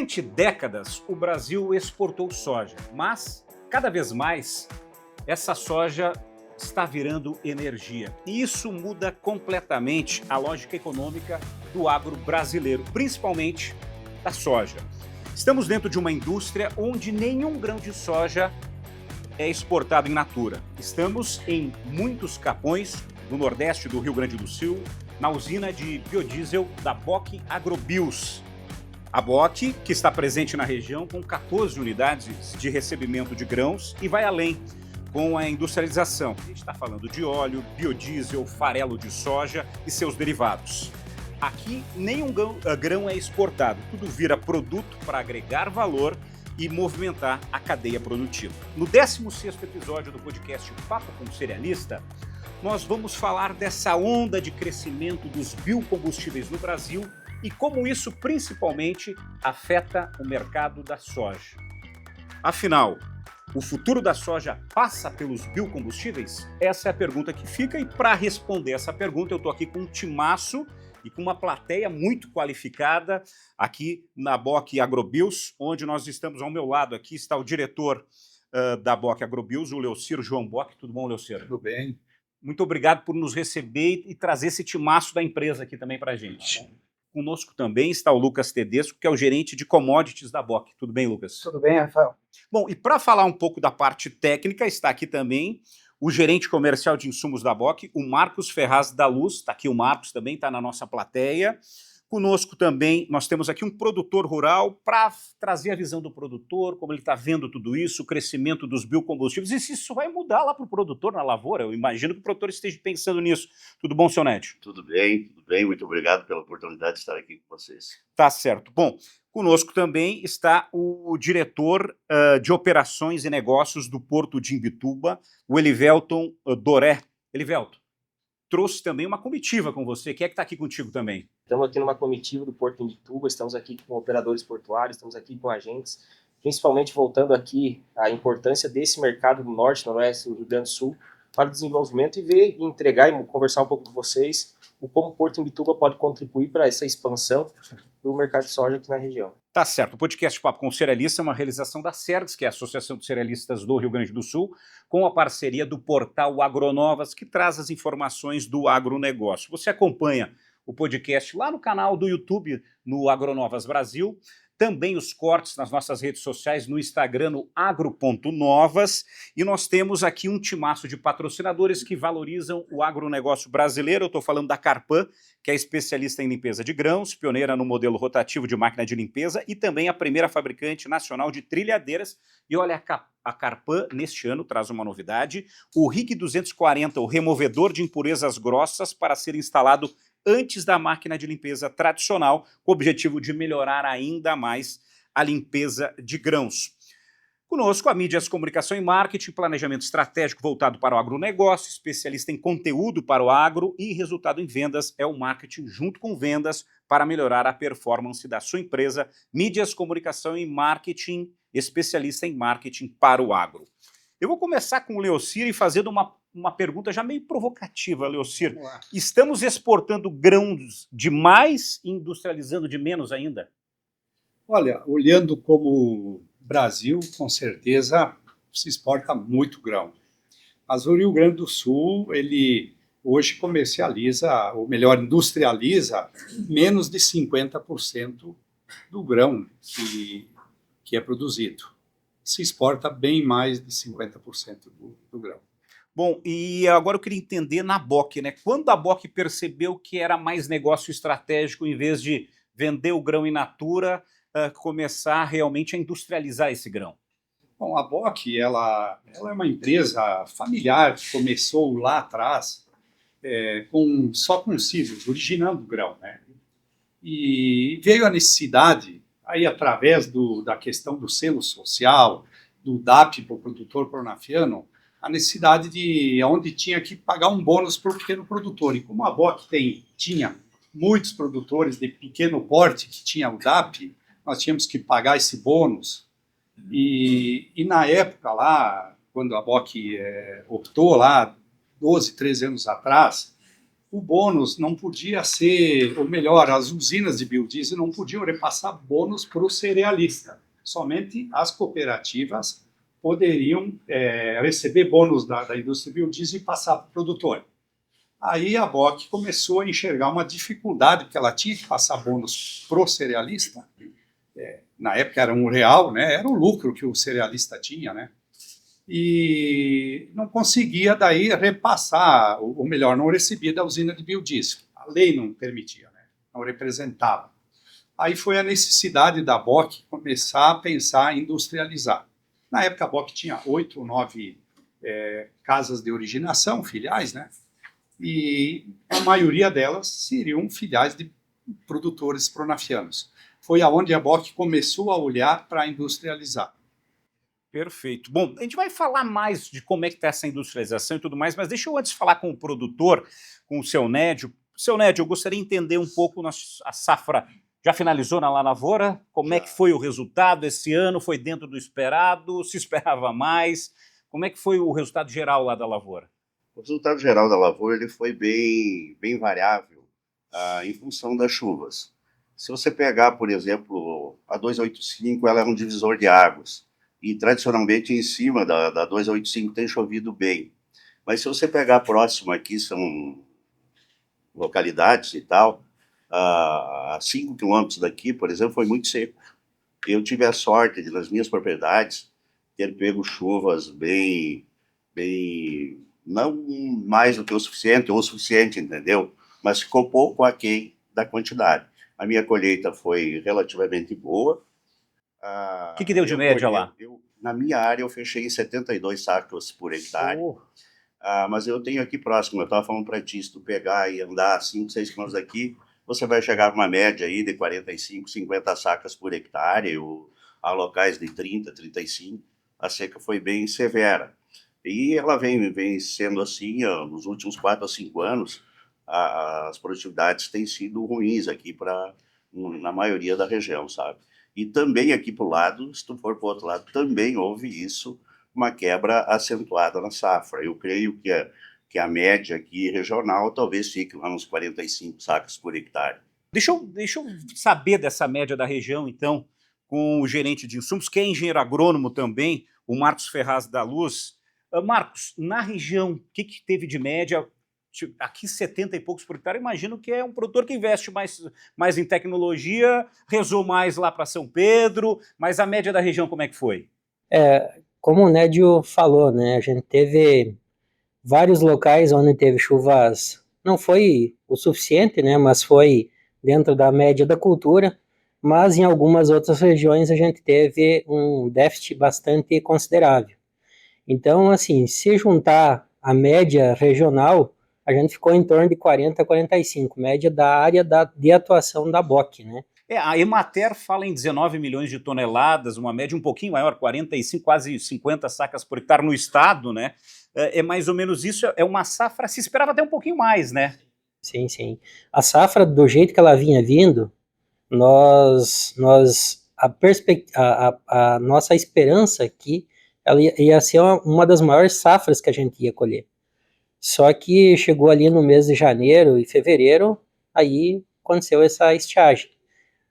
Durante décadas, o Brasil exportou soja, mas cada vez mais essa soja está virando energia. E isso muda completamente a lógica econômica do agro brasileiro, principalmente da soja. Estamos dentro de uma indústria onde nenhum grão de soja é exportado in natura. Estamos em muitos capões no Nordeste do Rio Grande do Sul, na usina de biodiesel da Bock Agrobios. A Bock, que está presente na região com 14 unidades de recebimento de grãos e vai além com a industrialização. A gente está falando de óleo, biodiesel, farelo de soja e seus derivados. Aqui nenhum grão é exportado, tudo vira produto para agregar valor e movimentar a cadeia produtiva. No 16º episódio do podcast Papo com Cerealista, nós vamos falar dessa onda de crescimento dos biocombustíveis no Brasil e como isso principalmente afeta o mercado da soja. Afinal, o futuro da soja passa pelos biocombustíveis? Essa é a pergunta que fica e para responder essa pergunta eu estou aqui com um timaço e com uma plateia muito qualificada aqui na Bock Agrobios, onde nós estamos ao meu lado aqui está o diretor da Bock Agrobios, o Leocir João Bock. Tudo bom, Leocir? Tudo bem. Muito obrigado por nos receber e trazer esse timaço da empresa aqui também para a gente. Conosco também está o Lucas Tedesco, que é o gerente de commodities da Bock. Tudo bem, Lucas? Tudo bem, Rafael? Bom, e para falar um pouco da parte técnica, está aqui também o gerente comercial de insumos da Bock, o Marcos Ferraz da Luz. Está aqui o Marcos também, está na nossa plateia. Conosco também, nós temos aqui um produtor rural para trazer a visão do produtor, como ele está vendo tudo isso, o crescimento dos biocombustíveis, e se isso vai mudar lá para o produtor na lavoura. Eu imagino que o produtor esteja pensando nisso. Tudo bom, seu Nédio? Tudo bem. Muito obrigado pela oportunidade de estar aqui com vocês. Tá certo. Bom, conosco também está o diretor de operações e negócios do Porto de Imbituba, o Elivelton Doré. Elivelton, trouxe também uma comitiva com você. Quem é que está aqui contigo também? Estamos aqui numa comitiva do Porto de Imbituba, estamos aqui com operadores portuários, estamos aqui com agentes, principalmente voltando aqui à importância desse mercado do Norte, Noroeste do Rio Grande do Sul para o desenvolvimento e ver, entregar e conversar um pouco com vocês o como o Porto de Imbituba pode contribuir para essa expansão do mercado de soja aqui na região. Tá certo. O podcast Papo com o Cerealista é uma realização da SERGS, que é a Associação de Cerealistas do Rio Grande do Sul, com a parceria do portal Agronovas, que traz as informações do agronegócio. Você acompanha o podcast lá no canal do YouTube, no Agronovas Brasil, também os cortes nas nossas redes sociais, no Instagram, no agro.novas, e nós temos aqui um timaço de patrocinadores que valorizam o agronegócio brasileiro. Eu estou falando da Carpan, que é especialista em limpeza de grãos, pioneira no modelo rotativo de máquina de limpeza e também a primeira fabricante nacional de trilhadeiras. E olha, a Carpan, neste ano, traz uma novidade, o RIG 240, o removedor de impurezas grossas para ser instalado antes da máquina de limpeza tradicional, com o objetivo de melhorar ainda mais a limpeza de grãos. Conosco, a Mídias Comunicação e Marketing, planejamento estratégico voltado para o agronegócio, especialista em conteúdo para o agro e resultado em vendas é o marketing junto com vendas para melhorar a performance da sua empresa. Mídias Comunicação e Marketing, especialista em marketing para o agro. Eu vou começar com o Leocir e fazendo uma pergunta já meio provocativa, Leocir. Estamos exportando grãos demais e industrializando de menos ainda? Olha, olhando como Brasil, com certeza se exporta muito grão. Mas o Rio Grande do Sul, ele hoje comercializa, ou melhor, industrializa menos de 50% do grão que é produzido. Se exporta bem mais de 50% do grão. Bom, e agora eu queria entender na Bock, né? Quando a Bock percebeu que era mais negócio estratégico, em vez de vender o grão in natura, começar realmente a industrializar esse grão? Bom, a Bock, ela é uma empresa familiar que começou lá atrás só com silos, originando o grão, né? E veio a necessidade, aí através da questão do selo social, do DAP para o produtor pronafiano, a necessidade de onde tinha que pagar um bônus para o pequeno produtor. E como a Bock tinha muitos produtores de pequeno porte que tinha o DAP, nós tínhamos que pagar esse bônus. E na época lá, quando a Bock optou lá, 12, 13 anos atrás, o bônus não podia ser, ou melhor, as usinas de biodiesel não podiam repassar bônus para o cerealista. Somente as cooperativas poderiam receber bônus da indústria biodiesel e passar para o produtor. Aí a BOC começou a enxergar uma dificuldade, porque ela tinha que passar bônus para o cerealista. Na época era R$1, né? Era o lucro que o cerealista tinha, né? E não conseguia daí repassar, ou melhor, não recebia da usina de biodiesel. A lei não permitia, né? Não representava. Aí foi a necessidade da BOC começar a pensar em industrializar. Na época a BOC tinha 8 ou 9 casas de originação, filiais, né? E a maioria delas seriam filiais de produtores pronafianos. Foi aonde a BOC começou a olhar para industrializar. Perfeito. Bom, a gente vai falar mais de como é que está essa industrialização e tudo mais, mas deixa eu antes falar com o produtor, com o seu Nédio. Seu Nédio, eu gostaria de entender um pouco, a safra já finalizou na La Lavoura? Como é que foi o resultado esse ano? Foi dentro do esperado? Se esperava mais? Como é que foi o resultado geral lá da lavoura? O resultado geral da lavoura ele foi bem variável em função das chuvas. Se você pegar, por exemplo, a 285, ela é um divisor de águas. E, tradicionalmente, em cima da 285 tem chovido bem. Mas se você pegar próximo aqui, são localidades e tal, a 5 quilômetros daqui, por exemplo, foi muito seco. Eu tive a sorte de, nas minhas propriedades, ter pego chuvas bem não mais do que o suficiente, ou o suficiente, entendeu? Mas ficou pouco aquém da quantidade. A minha colheita foi relativamente boa. O que deu de média lá? Na minha área, eu fechei em 72 sacas por hectare. Mas eu tenho aqui próximo, eu estava falando para ti, se tu pegar e andar 5, 6 quilômetros daqui, você vai chegar a uma média aí de 45, 50 sacas por hectare, ou há locais de 30, 35. A seca foi bem severa. E ela vem sendo assim, nos últimos 4 a 5 anos, as produtividades têm sido ruins aqui na maioria da região, sabe? E também aqui para o lado, se tu for para o outro lado, também houve isso, uma quebra acentuada na safra. Eu creio que a média aqui regional talvez fique lá nos 45 sacas por hectare. Deixa eu saber dessa média da região, então, com o gerente de insumos, que é engenheiro agrônomo também, o Marcos Ferraz da Luz. Marcos, na região, o que teve de média? Aqui 70 e poucos por hectare, imagino que é um produtor que investe mais em tecnologia, rezou mais lá para São Pedro, mas a média da região como é que foi? Como o Nédio falou, né, a gente teve vários locais onde teve chuvas, não foi o suficiente, né, mas foi dentro da média da cultura, mas em algumas outras regiões a gente teve um déficit bastante considerável. Então, assim, se juntar a média regional, a gente ficou em torno de 40 a 45, média da área de atuação da BOC, né? A Emater fala em 19 milhões de toneladas, uma média um pouquinho maior, 45, quase 50 sacas por hectare no estado, né? É mais ou menos isso, é uma safra, se esperava até um pouquinho mais, né? Sim, sim. A safra, do jeito que ela vinha vindo, a nossa esperança aqui, ela ia ser uma das maiores safras que a gente ia colher. Só que chegou ali no mês de janeiro e fevereiro, aí aconteceu essa estiagem.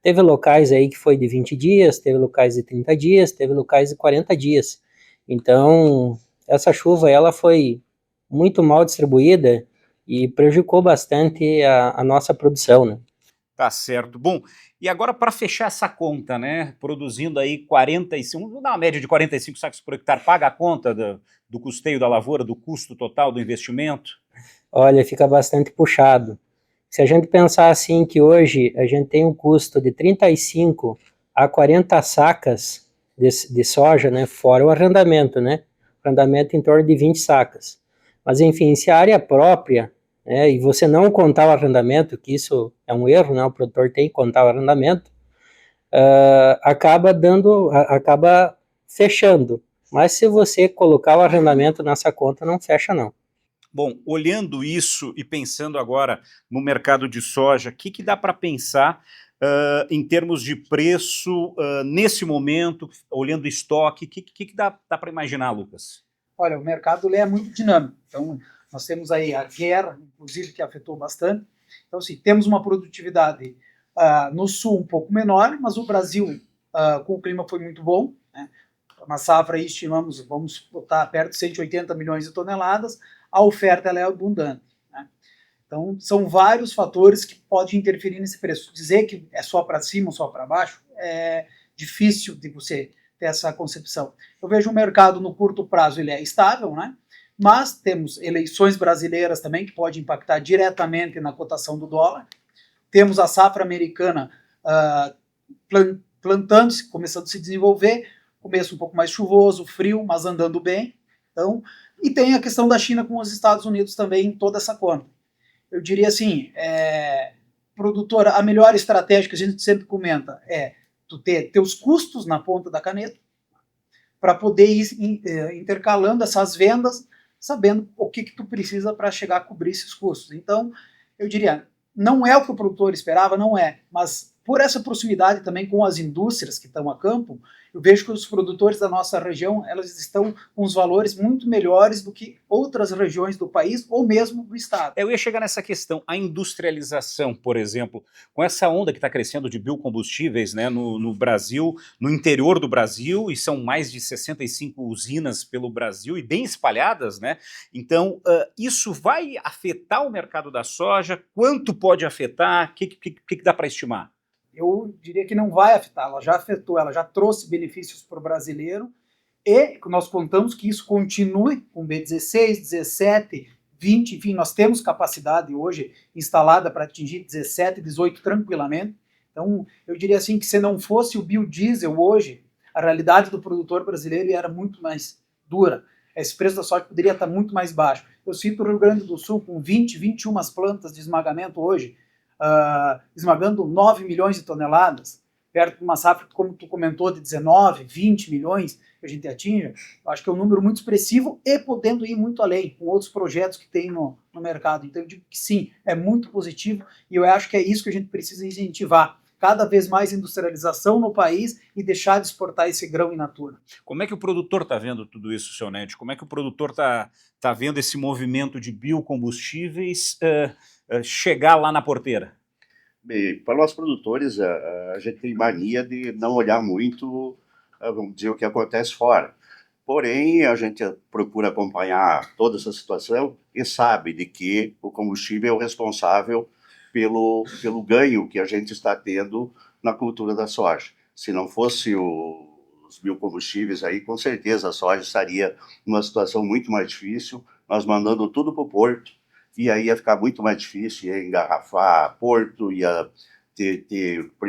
Teve locais aí que foi de 20 dias, teve locais de 30 dias, teve locais de 40 dias. Então, essa chuva ela foi muito mal distribuída e prejudicou bastante a nossa produção, né? Tá certo. Bom, e agora para fechar essa conta, né, produzindo aí 45, vamos dar uma média de 45 sacos por hectare, paga a conta do custeio da lavoura, do custo total do investimento? Olha, fica bastante puxado. Se a gente pensar assim que hoje a gente tem um custo de 35 a 40 sacas de soja, né, fora o arrendamento, né, arrendamento em torno de 20 sacas. Mas enfim, se a área é própria, e você não contar o arrendamento, que isso é um erro, né, o produtor tem que contar o arrendamento, acaba fechando. Mas se você colocar o arrendamento nessa conta, não fecha não. Bom, olhando isso e pensando agora no mercado de soja, o que dá para pensar em termos de preço nesse momento, olhando estoque, o que dá para imaginar, Lucas? Olha, o mercado é muito dinâmico, então Nós temos aí a guerra, inclusive, que afetou bastante. Então, assim, temos uma produtividade no sul um pouco menor, mas o Brasil, com o clima, foi muito bom, né? Uma safra aí, estimamos, vamos botar perto de 180 milhões de toneladas, a oferta ela é abundante, né? Então, são vários fatores que podem interferir nesse preço. Dizer que é só para cima ou só para baixo é difícil de você ter essa concepção. Eu vejo o mercado no curto prazo, ele é estável, né? Mas temos eleições brasileiras também que pode impactar diretamente na cotação do dólar. Temos a safra americana plantando-se, começando a se desenvolver, começo um pouco mais chuvoso, frio, mas andando bem. Então, e tem a questão da China com os Estados Unidos também em toda essa conta. Eu diria assim, produtora, a melhor estratégia que a gente sempre comenta é tu ter teus custos na ponta da caneta para poder ir intercalando essas vendas, sabendo o que tu precisa para chegar a cobrir esses custos. Então, eu diria, não é o que o produtor esperava, não é, mas por essa proximidade também com as indústrias que estão a campo, eu vejo que os produtores da nossa região, elas estão com os valores muito melhores do que outras regiões do país ou mesmo do estado. Eu ia chegar nessa questão, a industrialização, por exemplo, com essa onda que está crescendo de biocombustíveis, né, no Brasil, no interior do Brasil, e são mais de 65 usinas pelo Brasil e bem espalhadas, né? Então, isso vai afetar o mercado da soja? Quanto pode afetar? O que dá para estimar? Eu diria que não vai afetar, ela já afetou, ela já trouxe benefícios para o brasileiro e nós contamos que isso continue com B16, 17, 20, enfim, nós temos capacidade hoje instalada para atingir 17, 18 tranquilamente. Então, eu diria assim que se não fosse o biodiesel hoje, a realidade do produtor brasileiro era muito mais dura. Esse preço da soja poderia estar muito mais baixo. Eu cito o Rio Grande do Sul com 20, 21 plantas de esmagamento hoje, esmagando 9 milhões de toneladas, perto de uma safra, como tu comentou, de 19, 20 milhões que a gente atinge. Acho que é um número muito expressivo e podendo ir muito além, com outros projetos que tem no mercado. Então eu digo que sim, é muito positivo e eu acho que é isso que a gente precisa incentivar. Cada vez mais industrialização no país e deixar de exportar esse grão in natura. Como é que o produtor está vendo tudo isso, seu Neto? Como é que o produtor tá vendo esse movimento de biocombustíveis chegar lá na porteira? Bem, para nós produtores, a gente tem mania de não olhar muito, vamos dizer, o que acontece fora. Porém, a gente procura acompanhar toda essa situação e sabe de que o combustível é o responsável pelo ganho que a gente está tendo na cultura da soja. Se não fosse os biocombustíveis aí, com certeza a soja estaria numa situação muito mais difícil, nós mandando tudo para o porto, e aí ia ficar muito mais difícil, ia engarrafar porto, ia ter,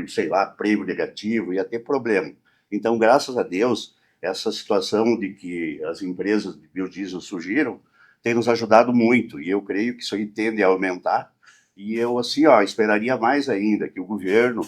sei lá, prêmio negativo, ia ter problema. Então, graças a Deus, essa situação de que as empresas de biodiesel surgiram tem nos ajudado muito, e eu creio que isso aí tende a aumentar, e eu, assim, esperaria mais ainda que o governo,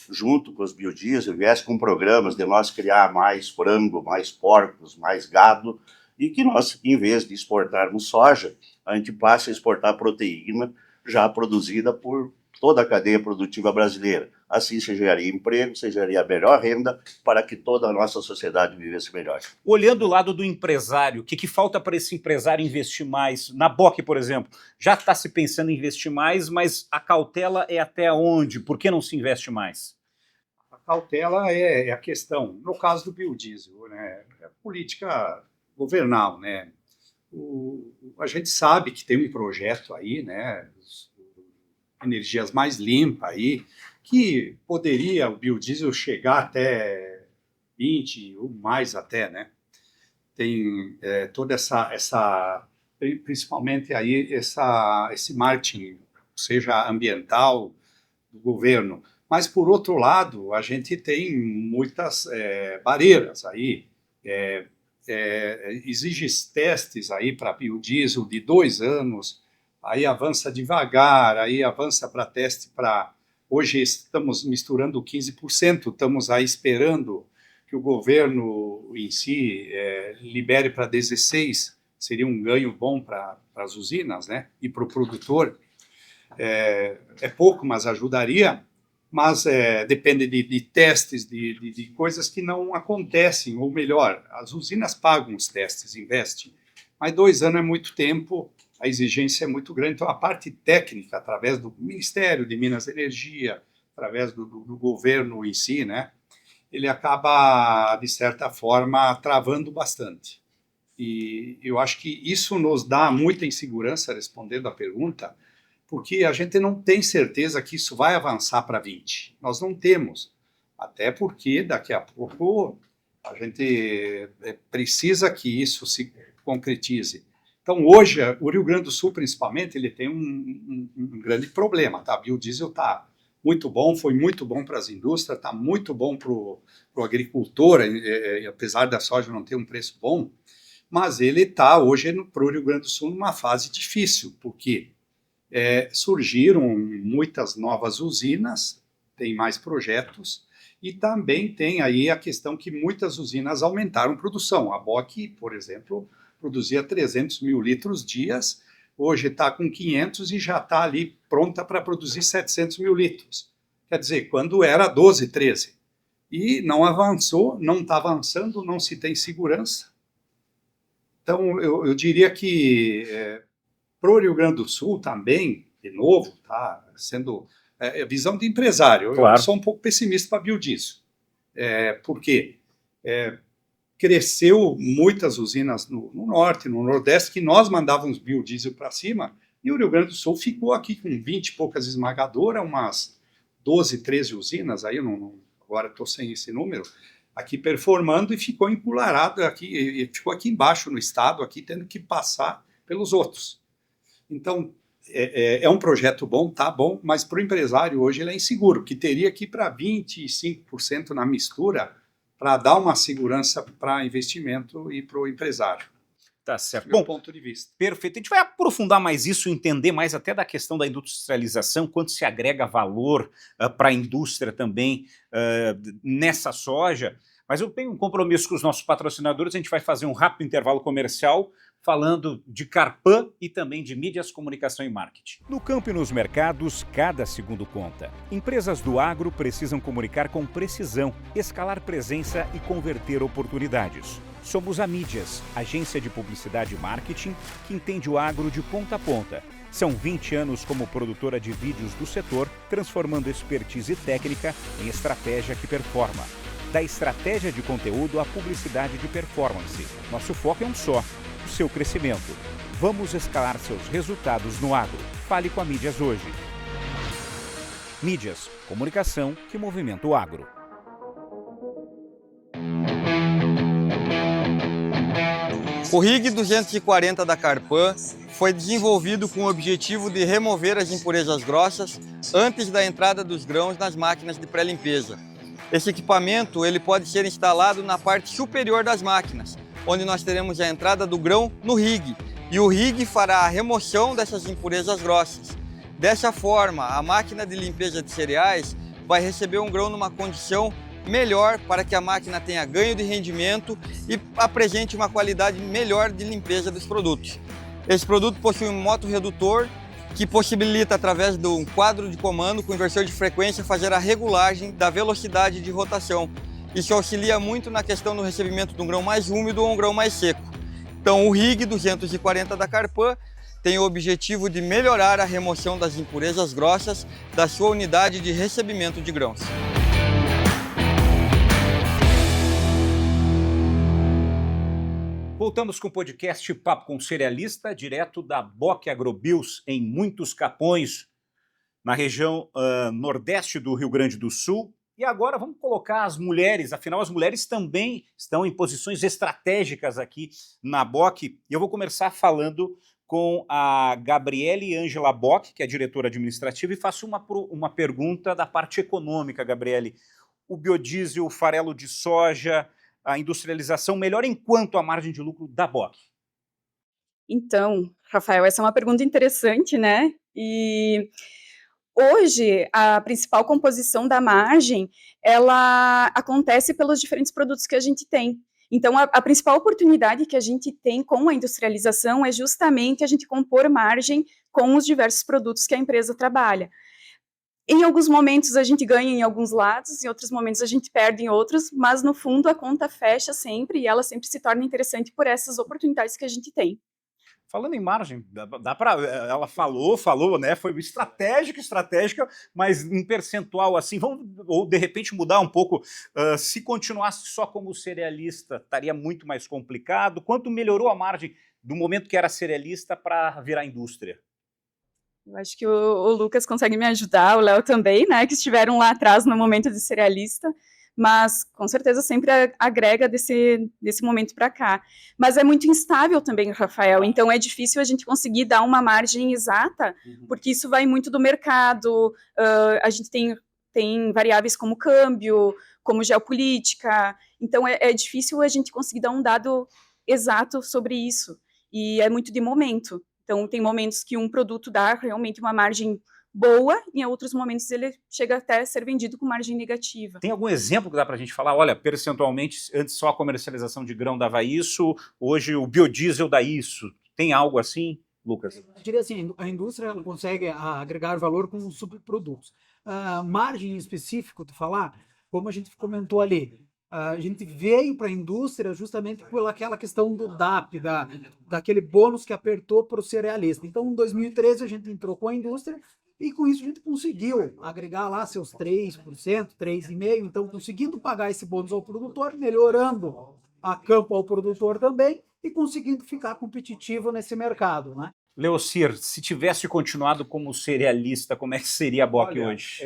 junto com os biodiesel, viesse com programas de nós criar mais frango, mais porcos, mais gado, e que nós, em vez de exportarmos soja, a gente passe a exportar proteína já produzida por toda a cadeia produtiva brasileira. Assim se geraria emprego, se geraria melhor renda para que toda a nossa sociedade vivesse melhor. Olhando o lado do empresário, o que falta para esse empresário investir mais? Na BOC, por exemplo, já está se pensando em investir mais, mas a cautela é até onde? Por que não se investe mais? A cautela é a questão, no caso do biodiesel, né, é a política governal, né? A gente sabe que tem um projeto aí, né, energias mais limpas aí, que poderia o biodiesel chegar até 20 ou mais até, né? Tem toda essa principalmente aí esse marketing, seja ambiental do governo, mas por outro lado a gente tem muitas barreiras aí. Exige testes aí para biodiesel de 2 anos, aí avança devagar, aí avança para teste para... Hoje estamos misturando 15%, estamos aí esperando que o governo em si libere para 16%, seria um ganho bom para as usinas, né? E para o produtor. É pouco, mas ajudaria, mas depende de testes, de coisas que não acontecem, ou melhor, as usinas pagam os testes, investem, mas 2 anos é muito tempo, a exigência é muito grande. Então, a parte técnica, através do Ministério de Minas e Energia, através do governo em si, né, ele acaba, de certa forma, travando bastante. E eu acho que isso nos dá muita insegurança, respondendo à pergunta, porque a gente não tem certeza que isso vai avançar para 20. Nós não temos, até porque daqui a pouco a gente precisa que isso se concretize. Então, hoje, o Rio Grande do Sul, principalmente, ele tem um grande problema. Tá? O biodiesel está muito bom, foi muito bom para as indústrias, está muito bom para o agricultor, apesar da soja não ter um preço bom, mas ele está hoje para o Rio Grande do Sul numa fase difícil, porque surgiram muitas novas usinas, tem mais projetos, e também tem aí a questão que muitas usinas aumentaram produção. A BOC, por exemplo, produzia 300 mil litros dias, hoje está com 500 e já está ali pronta para produzir 700 mil litros. Quer dizer, quando era 12, 13. E não avançou, não está avançando, não se tem segurança. Então, eu diria que para o Rio Grande do Sul também, de novo, está sendo visão de empresário. Claro. Eu sou um pouco pessimista para biodiesel. Porque cresceu muitas usinas no norte, no nordeste, que nós mandávamos biodiesel para cima, e o Rio Grande do Sul ficou aqui com 20 e poucas esmagadoras, umas 12, 13 usinas, aí agora estou sem esse número, aqui performando, e ficou empolarado aqui, e ficou aqui embaixo no estado, aqui tendo que passar pelos outros. Então, é um projeto bom, tá bom, mas para o empresário hoje ele é inseguro, que teria que ir para 25% na mistura para dar uma segurança para investimento e para o empresário. Tá certo. Bom ponto de vista. Perfeito. A gente vai aprofundar mais isso, entender mais até da questão da industrialização, quanto se agrega valor para a indústria também nessa soja. Mas eu tenho um compromisso com os nossos patrocinadores, a gente vai fazer um rápido intervalo comercial falando de Carpan e também de mídias, comunicação e marketing. No campo e nos mercados, cada segundo conta. Empresas do agro precisam comunicar com precisão, escalar presença e converter oportunidades. Somos a Mídias, agência de publicidade e marketing que entende o agro de ponta a ponta. São 20 anos como produtora de vídeos do setor, transformando expertise técnica em estratégia que performa. Da estratégia de conteúdo à publicidade de performance. Nosso foco é um só: o seu crescimento. Vamos escalar seus resultados no agro. Fale com a Mídias hoje. Mídias, comunicação que movimenta o agro. O RIG 240 da Carpan foi desenvolvido com o objetivo de remover as impurezas grossas antes da entrada dos grãos nas máquinas de pré-limpeza. Esse equipamento ele pode ser instalado na parte superior das máquinas, onde nós teremos a entrada do grão no RIG, e o RIG fará a remoção dessas impurezas grossas. Dessa forma, a máquina de limpeza de cereais vai receber um grão numa condição melhor para que a máquina tenha ganho de rendimento e apresente uma qualidade melhor de limpeza dos produtos. Esse produto possui um motorredutor que possibilita, através de um quadro de comando com inversor de frequência, fazer a regulagem da velocidade de rotação. Isso auxilia muito na questão do recebimento de um grão mais úmido ou um grão mais seco. Então, o RIG 240 da Carpan tem o objetivo de melhorar a remoção das impurezas grossas da sua unidade de recebimento de grãos. Voltamos com o podcast Papo com Cerealista, direto da BOC Agrobios, em Muitos Capões, na região nordeste do Rio Grande do Sul. E agora vamos colocar as mulheres, afinal as mulheres também estão em posições estratégicas aqui na BOC. E eu vou começar falando com a Gabriele Ângela Bock, que é diretora administrativa, e faço uma pergunta da parte econômica, Gabriele. O biodiesel, o farelo de soja, a industrialização melhora em quanto a margem de lucro da BOC? Então, Rafael, essa é uma pergunta interessante, né? E hoje, a principal composição da margem, ela acontece pelos diferentes produtos que a gente tem. Então, a principal oportunidade que a gente tem com a industrialização é justamente a gente compor margem com os diversos produtos que a empresa trabalha. Em alguns momentos a gente ganha em alguns lados, em outros momentos a gente perde em outros, mas no fundo a conta fecha sempre e ela sempre se torna interessante por essas oportunidades que a gente tem. Falando em margem, dá para, ela falou, né? Foi estratégica, mas em percentual assim, vamos ou de repente mudar um pouco. Se continuasse só como cerealista, estaria muito mais complicado. Quanto melhorou a margem do momento que era cerealista para virar indústria? Eu acho que o Lucas consegue me ajudar, o Léo também, né? Que estiveram lá atrás no momento de cerealista. Mas com certeza sempre agrega desse momento para cá. Mas é muito instável também, Rafael, então é difícil a gente conseguir dar uma margem exata, porque isso vai muito do mercado, a gente tem variáveis como câmbio, como geopolítica, então é difícil a gente conseguir dar um dado exato sobre isso, e é muito de momento. Então tem momentos que um produto dá realmente uma margem boa, em outros momentos ele chega até a ser vendido com margem negativa. Tem algum exemplo que dá para a gente falar? Olha, percentualmente, antes só a comercialização de grão dava isso, hoje o biodiesel dá isso. Tem algo assim, Lucas? Eu diria assim, a indústria ela consegue agregar valor com os subprodutos. Margem em específico, de falar, como a gente comentou ali, a gente veio para a indústria justamente por aquela questão do DAP, daquele bônus que apertou para o cerealista. Então, em 2013, a gente entrou com a indústria e com isso a gente conseguiu agregar lá seus 3%, 3,5%, então conseguindo pagar esse bônus ao produtor, melhorando a campo ao produtor também e conseguindo ficar competitivo nesse mercado, né? Leocir, se tivesse continuado como cerealista, como é que seria a BOC hoje?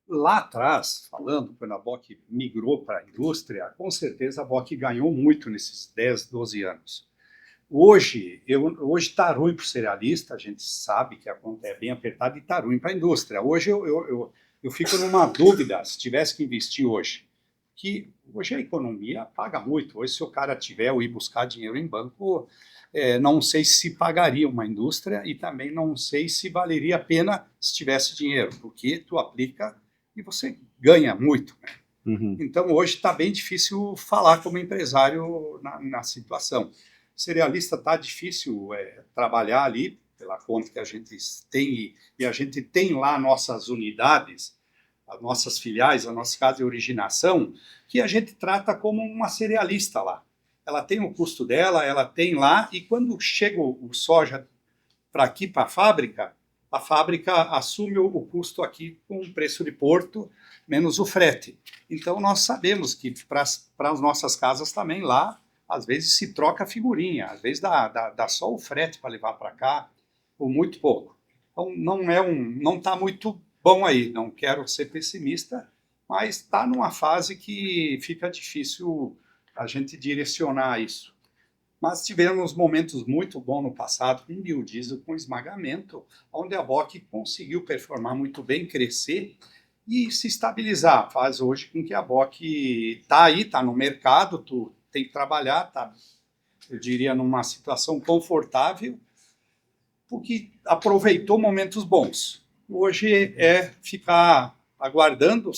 Lá atrás, falando, quando a BOC migrou para a indústria, com certeza a BOC ganhou muito nesses 10, 12 anos. Hoje está ruim para o cerealista, a gente sabe que a conta é bem apertada e está ruim para a indústria. Hoje eu fico numa dúvida, se tivesse que investir hoje, que hoje a economia paga muito. Hoje, se o cara tiver ou ir buscar dinheiro em banco, não sei se pagaria uma indústria e também não sei se valeria a pena se tivesse dinheiro, porque tu aplica e você ganha muito, né? Então, hoje está bem difícil falar como empresário na situação. Cerealista está difícil trabalhar ali, pela conta que a gente tem, e a gente tem lá nossas unidades, as nossas filiais, a nossa casa de originação, que a gente trata como uma cerealista lá. Ela tem o custo dela, ela tem lá, e quando chega o soja para aqui, para a fábrica assume o custo aqui com o preço de porto, menos o frete. Então, nós sabemos que para as nossas casas também lá, às vezes se troca a figurinha, às vezes dá só o frete para levar para cá, ou muito pouco. Então, não está muito bom aí, não quero ser pessimista, mas está numa fase que fica difícil a gente direcionar isso. Mas tivemos momentos muito bons no passado, com biodiesel, com esmagamento, onde a BOC conseguiu performar muito bem, crescer e se estabilizar. Faz hoje com que a BOC está no mercado, tu tem que trabalhar, tá, eu diria, numa situação confortável, porque aproveitou momentos bons. Hoje é ficar aguardando,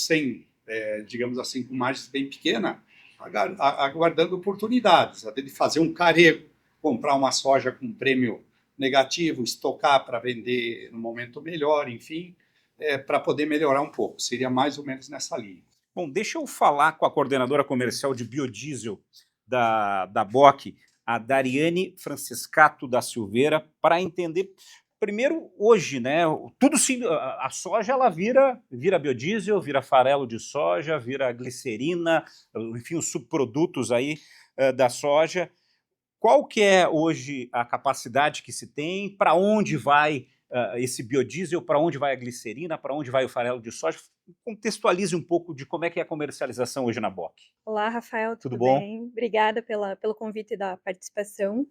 digamos assim, com margens bem pequena, aguardando oportunidades, até de fazer um carrego, comprar uma soja com prêmio negativo, estocar para vender no momento melhor, enfim, para poder melhorar um pouco. Seria mais ou menos nessa linha. Bom, deixa eu falar com a coordenadora comercial de biodiesel da BOC, a Dariane Franciscato da Silveira, para entender, primeiro, hoje, né, tudo sim, a soja ela vira biodiesel, vira farelo de soja, vira glicerina, enfim, os subprodutos aí da soja. Qual que é hoje a capacidade que se tem, para onde vai esse biodiesel, para onde vai a glicerina, para onde vai o farelo de soja? Contextualize um pouco de como é que é a comercialização hoje na BOC. Olá, Rafael, tudo bom? Bem? Obrigada pelo convite e da participação.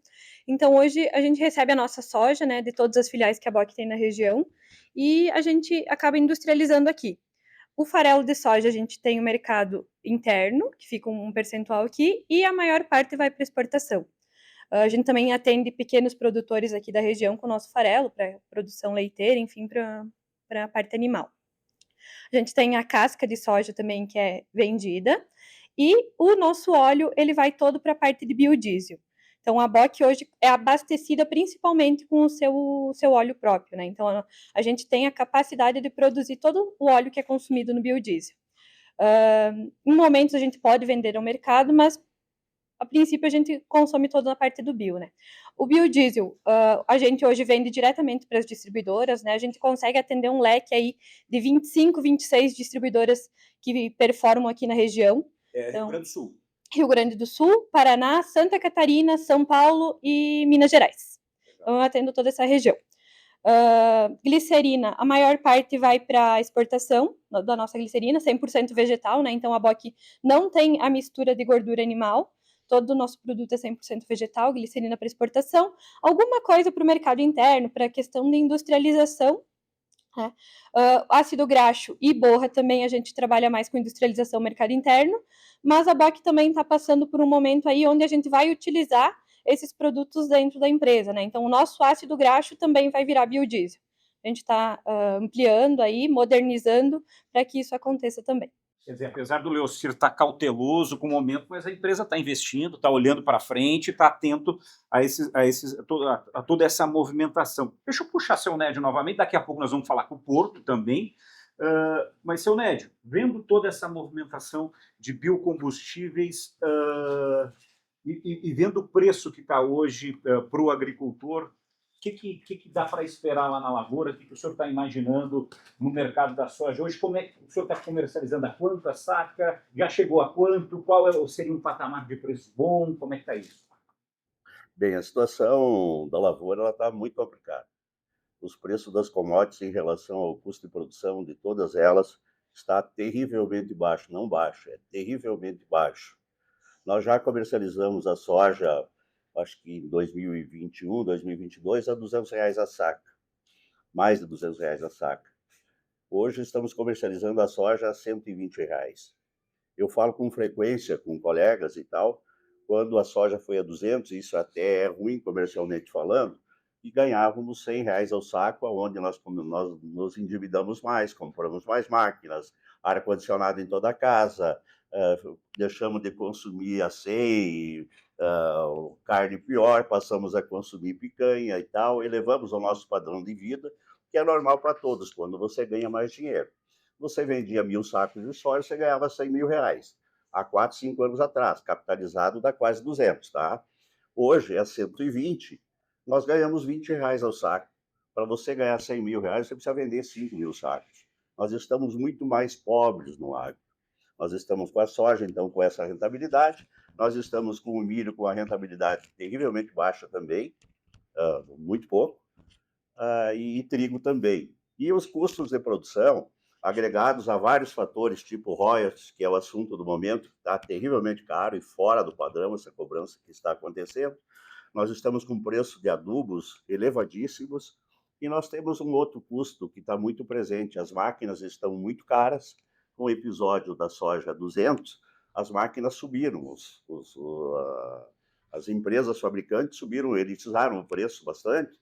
Então, hoje a gente recebe a nossa soja, né, de todas as filiais que a BOC tem na região, e a gente acaba industrializando aqui. O farelo de soja, a gente tem o mercado interno, que fica um percentual aqui, e a maior parte vai para exportação. A gente também atende pequenos produtores aqui da região com o nosso farelo, para produção leiteira, enfim, para a parte animal. A gente tem a casca de soja também, que é vendida, e o nosso óleo, ele vai todo para a parte de biodiesel. Então, a BOC hoje é abastecida principalmente com o seu óleo próprio, né? Então, a gente tem a capacidade de produzir todo o óleo que é consumido no biodiesel. Em momentos, a gente pode vender ao mercado, mas a princípio a gente consome toda a parte do bio, né? O biodiesel, a gente hoje vende diretamente para as distribuidoras, né? A gente consegue atender um leque aí de 25, 26 distribuidoras que performam aqui na região. Rio Grande do Sul. Rio Grande do Sul, Paraná, Santa Catarina, São Paulo e Minas Gerais. Então, eu atendo toda essa região. Glicerina, a maior parte vai para a exportação da nossa glicerina, 100% vegetal, né? Então a Bock não tem a mistura de gordura animal, todo o nosso produto é 100% vegetal, glicerina para exportação, alguma coisa para o mercado interno, para a questão de industrialização, né? Ácido graxo e borra também a gente trabalha mais com industrialização mercado interno, mas a Bock também está passando por um momento aí onde a gente vai utilizar esses produtos dentro da empresa, né? Então, o nosso ácido graxo também vai virar biodiesel. A gente está ampliando aí, modernizando para que isso aconteça também. Quer dizer, apesar do Leocir estar cauteloso com o momento, mas a empresa está investindo, está olhando para frente, está atento a toda essa movimentação. Deixa eu puxar seu Nédio novamente, daqui a pouco nós vamos falar com o Porto também. Mas, seu Nédio, vendo toda essa movimentação de biocombustíveis e vendo o preço que está hoje para o agricultor, o que dá para esperar lá na lavoura? O que o senhor está imaginando no mercado da soja? Hoje, como é que o senhor está comercializando? A quanto a saca? Já chegou a quanto? Qual seria um patamar de preço bom? Como é que está isso? Bem, a situação da lavoura está muito complicada. Os preços das commodities em relação ao custo de produção de todas elas está terrivelmente baixo. Não baixo, é terrivelmente baixo. Nós já comercializamos a soja, acho que em 2021, 2022, a R$200 a saca. Mais de R$200 a saca. Hoje estamos comercializando a soja a R$120. Eu falo com frequência com colegas e tal, quando a soja foi a 200, isso até é ruim comercialmente falando, e ganhávamos R$100 ao saco, onde nós nos endividamos mais, compramos mais máquinas, ar-condicionado em toda a casa, deixamos de consumir acém, carne pior, passamos a consumir picanha e tal, elevamos o nosso padrão de vida, que é normal para todos, quando você ganha mais dinheiro. Você vendia 1.000 sacos de soja, você ganhava R$100 mil. Há 4, 5 anos atrás, capitalizado dá quase 200, tá? Hoje é 120, nós ganhamos R$20 ao saco. Para você ganhar R$100 mil, você precisa vender 5.000 sacos. Nós estamos muito mais pobres no agro. Nós estamos com a soja, então, com essa rentabilidade. Nós estamos com o milho com a rentabilidade terrivelmente baixa também, muito pouco, e trigo também. E os custos de produção, agregados a vários fatores, tipo royalties, que é o assunto do momento, está terrivelmente caro e fora do padrão essa cobrança que está acontecendo. Nós estamos com preço de adubos elevadíssimos e nós temos um outro custo que está muito presente. As máquinas estão muito caras. Com o episódio da soja 200, as máquinas subiram, as empresas fabricantes subiram, elitizaram o preço bastante,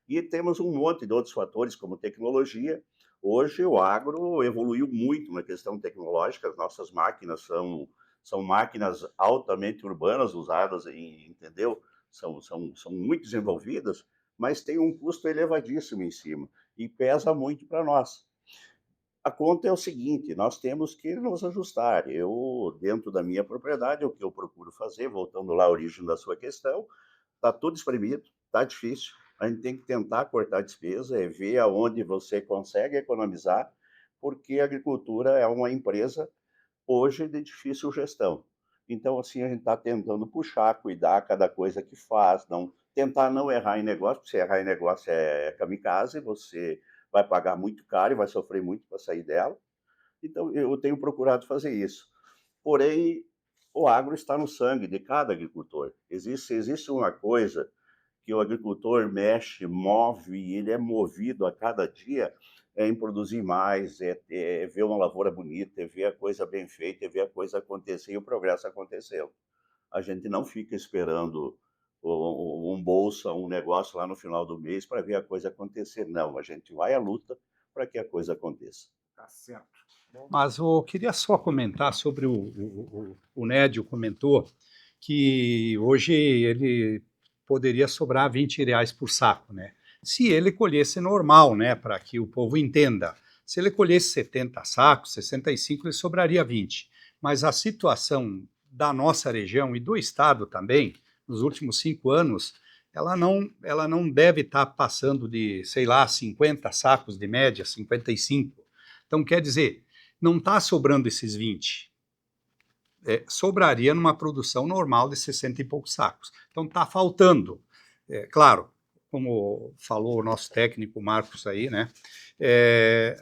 e temos um monte de outros fatores, como tecnologia. Hoje o agro evoluiu muito na questão tecnológica, as nossas máquinas são máquinas altamente urbanas, usadas entendeu? São muito desenvolvidas, mas tem um custo elevadíssimo em cima, e pesa muito para nós. A conta é o seguinte, nós temos que nos ajustar. Eu, dentro da minha propriedade, o que eu procuro fazer, voltando lá à origem da sua questão, está tudo espremido, está difícil. A gente tem que tentar cortar a despesa, ver aonde você consegue economizar, porque a agricultura é uma empresa, hoje, de difícil gestão. Então, assim, a gente está tentando puxar, cuidar cada coisa que faz, tentar não errar em negócio, porque se errar em negócio é kamikaze, você vai pagar muito caro e vai sofrer muito para sair dela. Então, eu tenho procurado fazer isso. Porém, o agro está no sangue de cada agricultor. Existe uma coisa que o agricultor mexe, move, e ele é movido a cada dia em produzir mais, ver uma lavoura bonita, ver a coisa bem feita, ver a coisa acontecer e o progresso acontecendo. A gente não fica esperando um bolsa, um negócio lá no final do mês para ver a coisa acontecer. Não, a gente vai à luta para que a coisa aconteça. Tá certo. Mas eu queria só comentar sobre o Nédio comentou que hoje ele poderia sobrar R$20 por saco, né? Se ele colhesse normal, né, para que o povo entenda. Se ele colhesse 70 sacos, 65, ele sobraria 20. Mas a situação da nossa região e do estado também, nos últimos 5 anos, ela não deve estar passando de, sei lá, 50 sacos de média, 55. Então, quer dizer, não está sobrando esses 20. Sobraria numa produção normal de 60 e poucos sacos. Então, está faltando. Claro, como falou o nosso técnico Marcos aí, né?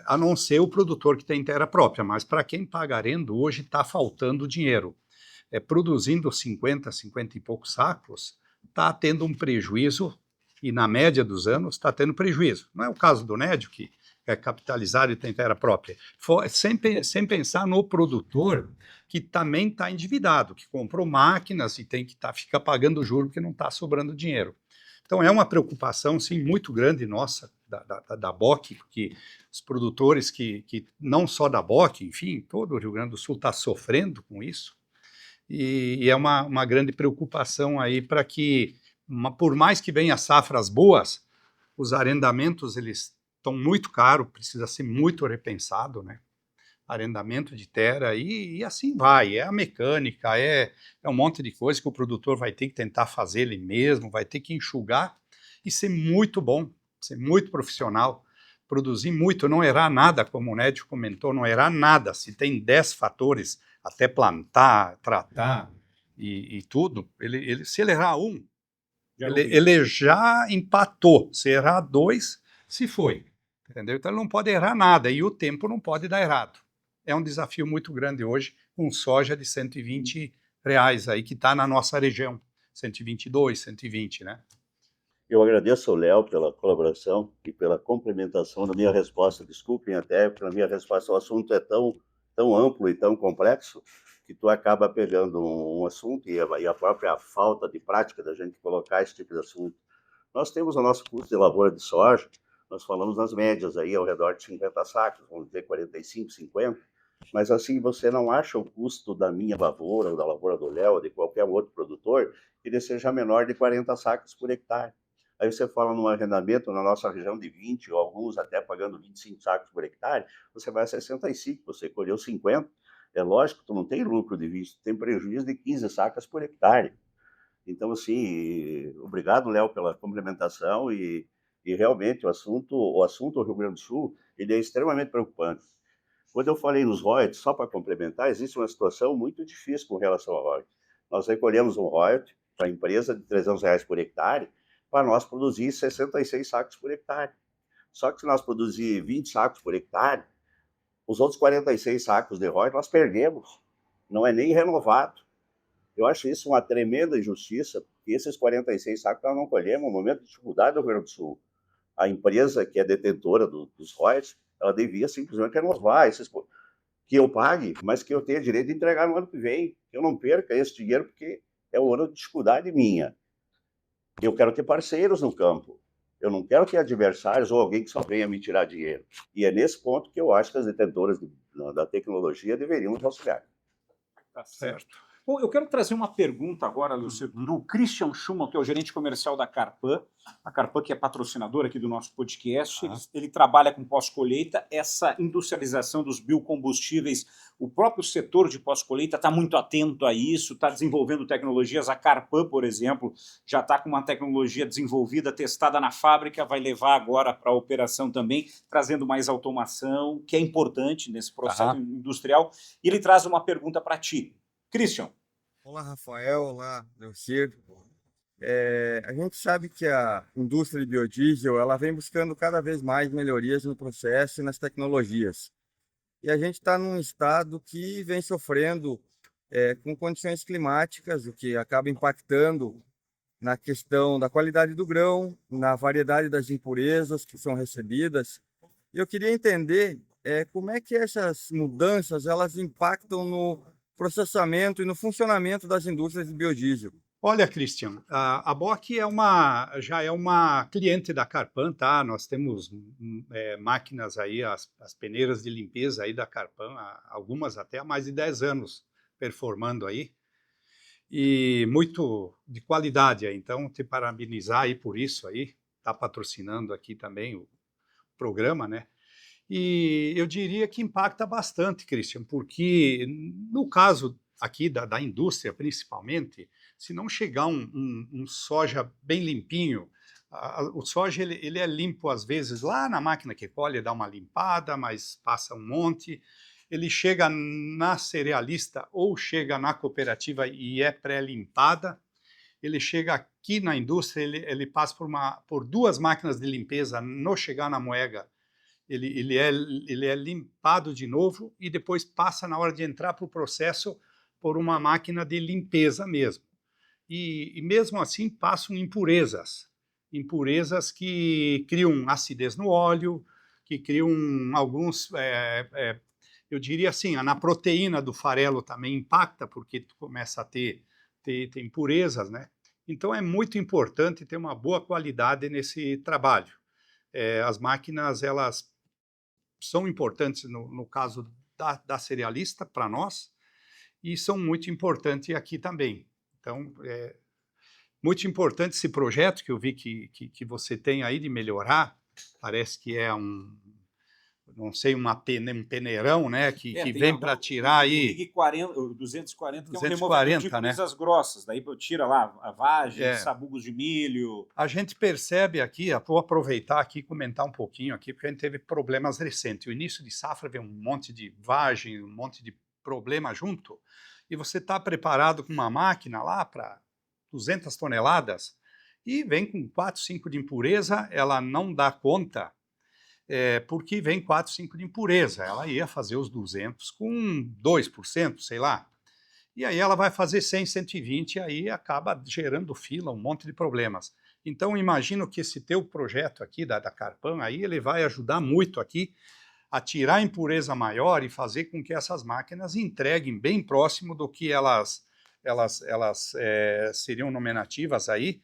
A não ser o produtor que tem terra própria, mas para quem paga arrendo, hoje está faltando dinheiro. Produzindo 50 e poucos sacos, está tendo um prejuízo, e na média dos anos está tendo prejuízo. Não é o caso do Nédio, que é capitalizado e tem terra própria. Sem pensar no produtor, que também está endividado, que comprou máquinas e tem que fica pagando juros porque não está sobrando dinheiro. Então é uma preocupação, sim, muito grande nossa, da BOC, porque os produtores que não só da BOC, enfim, todo o Rio Grande do Sul está sofrendo com isso, e é uma grande preocupação aí para que, por mais que venham safras boas, os arrendamentos eles estão muito caros, precisa ser muito repensado, né? Arrendamento de terra e assim vai, a mecânica, um monte de coisa que o produtor vai ter que tentar fazer ele mesmo, vai ter que enxugar e ser muito bom, ser muito profissional, produzir muito, não errar nada, como o Nédio comentou, não errar nada, se tem 10 fatores até plantar, tratar e tudo, se ele errar um, ele já empatou, se errar 2, se foi, entendeu? Então ele não pode errar nada e o tempo não pode dar errado. É um desafio muito grande hoje, com soja de R$120 aí, que está na nossa região, 122, 120, né? Eu agradeço ao Léo pela colaboração e pela complementação da minha resposta. Desculpem até pela minha resposta, o assunto é tão amplo e tão complexo que tu acaba pegando um assunto e a própria falta de prática da gente colocar esse tipo de assunto. Nós temos o nosso custo de lavoura de soja, nós falamos nas médias aí ao redor de 50 sacos, vamos dizer 45, 50, mas assim você não acha o custo da minha lavoura, ou da lavoura do Léo, ou de qualquer outro produtor, que ele seja menor de 40 sacos por hectare. Aí você fala num arrendamento na nossa região de 20, ou alguns até pagando 25 sacos por hectare, você vai a 65, você colheu 50. É lógico que tu não tem lucro de 20, tu tem prejuízo de 15 sacas por hectare. Então, assim, obrigado, Léo, pela complementação e realmente o assunto Rio Grande do Sul, ele é extremamente preocupante. Quando eu falei nos royalties, só para complementar, existe uma situação muito difícil com relação ao royalties. Nós recolhemos um royalty para a empresa de R$300 por hectare, para nós produzir 66 sacos por hectare. Só que se nós produzir 20 sacos por hectare, os outros 46 sacos de royalties nós perdemos. Não é nem renovado. Eu acho isso uma tremenda injustiça, porque esses 46 sacos nós não colhemos no momento de dificuldade do Rio Grande do Sul. A empresa que é detentora dos royalties, ela devia simplesmente renovar esses que eu pague, mas que eu tenha direito de entregar no ano que vem. Que eu não perca esse dinheiro, porque é um ano de dificuldade minha. Eu quero ter parceiros no campo. Eu não quero ter adversários ou alguém que só venha me tirar dinheiro. E é nesse ponto que eu acho que as detentoras da tecnologia deveriam nos auxiliar. Tá certo. Bom, eu quero trazer uma pergunta agora, Lúcio, do Christian Schumann, que é o gerente comercial da Carpan. A Carpan, que é patrocinadora aqui do nosso podcast, ele trabalha com pós-colheita. Essa industrialização dos biocombustíveis, o próprio setor de pós-colheita está muito atento a isso, está desenvolvendo tecnologias. A Carpan, por exemplo, já está com uma tecnologia desenvolvida, testada na fábrica, vai levar agora para a operação também, trazendo mais automação, que é importante nesse processo industrial. E ele traz uma pergunta para ti. Christian. Olá, Rafael. Olá, Leocir. A gente sabe que a indústria de biodiesel ela vem buscando cada vez mais melhorias no processo e nas tecnologias. E a gente está num estado que vem sofrendo com condições climáticas, o que acaba impactando na questão da qualidade do grão, na variedade das impurezas que são recebidas. E eu queria entender como é que essas mudanças elas impactam no processamento e no funcionamento das indústrias de biodiesel. Olha, Christian, a BOC já é uma cliente da Carpan, tá? Nós temos máquinas aí, as peneiras de limpeza aí da Carpan, algumas até há mais de 10 anos performando aí, e muito de qualidade aí. Então, te parabenizar aí por isso aí, tá patrocinando aqui também o programa, né? E eu diria que impacta bastante, Christian, porque no caso aqui da indústria, principalmente, se não chegar um soja bem limpinho, o soja ele é limpo às vezes lá na máquina que colhe, dá uma limpada, mas passa um monte. Ele chega na cerealista ou chega na cooperativa e é pré-limpada. Ele chega aqui na indústria, ele passa por 2 máquinas de limpeza no chegar na moega. Ele é limpado de novo e depois passa na hora de entrar para o processo por uma máquina de limpeza mesmo. E mesmo assim passam impurezas que criam acidez no óleo, que criam alguns, eu diria assim, na proteína do farelo também impacta, porque tu começa a ter impurezas, né? Então é muito importante ter uma boa qualidade nesse trabalho. As máquinas, elas são importantes no caso da cerealista para nós e são muito importantes aqui também. Então, muito importante esse projeto que eu vi que você tem aí de melhorar. Parece que é não sei, um peneirão, né, que vem para tirar aí... O 240, que é um 240, removedor de né? impurezas grossas, daí tira lá a vagem, sabugos de milho... A gente percebe aqui, vou aproveitar aqui e comentar um pouquinho aqui, porque a gente teve problemas recentes. O início de safra veio um monte de vagem, um monte de problema junto, e você está preparado com uma máquina lá para 200 toneladas, e vem com 4, 5 de impureza, ela não dá conta, porque vem 4, 5 de impureza. Ela ia fazer os 200 com 2%, sei lá. E aí ela vai fazer 100, 120, e aí acaba gerando fila, um monte de problemas. Então, imagino que esse teu projeto aqui, da Carpan, aí ele vai ajudar muito aqui a tirar a impureza maior e fazer com que essas máquinas entreguem bem próximo do que elas seriam nominativas aí